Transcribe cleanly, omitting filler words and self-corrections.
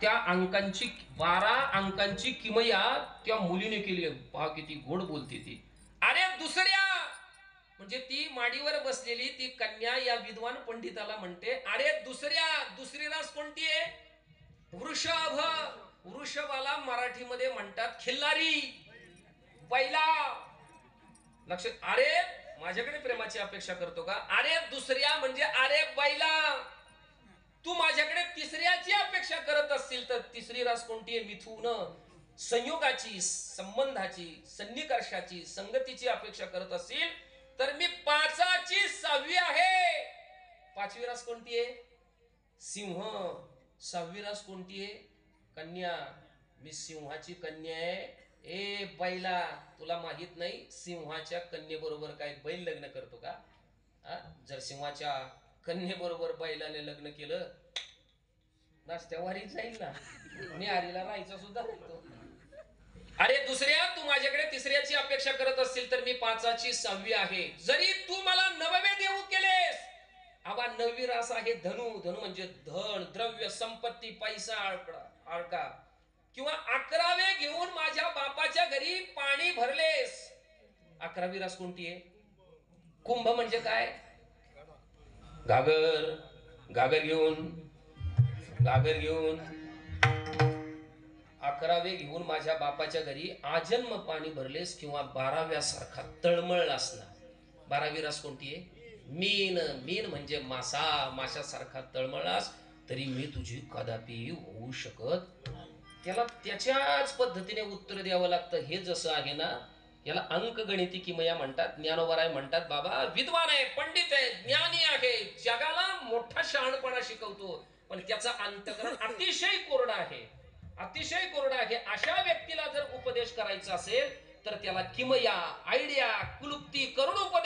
त्या अंकांची 12 अंकांची किमया त्या मुलीने केली. पहा किती गोड बोलते ती. अरे दुसऱ्या म्हणजे ती माडीवर बसलेली ती कन्या या विद्वान पंडिताला म्हणते, अरे दुसऱ्या, दुसरी रास कोणती आहे? वृषभ. वृषभाला मराठीमध्ये म्हणतात खिल्लारी, बैला. लक्ष. अरे माझ्याकडे प्रेमाची अपेक्षा करतो का? अरे दुसऱ्या म्हणजे अरे बैला. तू माझ्याकडे तिसऱ्याची अपेक्षा करत असतील तर तिसरी रास कोणती आहे? मिथुन. संयोगाची, संबंधाची, सन्निकर्षाची, संगतीची अपेक्षा करत असतील तर मी 5ची 6वी आहे. 5वी रास कोणती आहे? सिंह. 6वी रास कोणती आहे? कन्या. मी सिंहाची कन्या आहे. ए बैला, तुला माहित नाही सिंहाच्या कन्येबरोबर काय बैल लग्न करतो का? जर सिंहाच्या कन्येबरोबर बैलाने लग्न केलं नाश्त्यावारी जाईल ना, मी आरीला राहायचा सुद्धा नाही तो. अरे दुसऱ्या, तू माझ्याकडे तिसऱ्याची अपेक्षा करत असतील तर मी 5ची 6वी आहे. जरी तू मला 9वे देऊ केलेस, आवा 9वी रास आहे धनु. धनु म्हणजे धन, द्रव्य, संपत्ती, पैसा, आळका. किंवा 11वे घेऊन माझ्या बापाच्या घरी पाणी भरलेस, 11वी रास कोणती आहे? कुंभ म्हणजे काय? घागर. घागर घेऊन 11वे घेऊन माझ्या बापाच्या घरी आजन्म पाणी भरलेस किंवा 12व्या सारखा तळमळलास ना, 12वी रास कोणती आहे? मीन. मीन म्हणजे मासा. माशासारखा तळमळलास तरी मी तुझी कदापि होऊ शकत. त्याला त्याच्याच पद्धतीने उत्तर द्यावं लागतं. हे जसं आहे ना, याला अंकगणिती किमया म्हणतात. ज्ञानोबराय म्हणतात, बाबा विद्वान आहे, पंडित आहे, ज्ञानी आहे, जगाला मोठा शहाणपणा शिकवतो, पण त्याचा अंतःकरण अतिशय कोरडा आहे. अतिशय कोरडा आहे. अशा व्यक्तीला जर उपदेश करायचा असेल तर त्याला किमया, आयडिया, क्लुप्ती करून उपदेश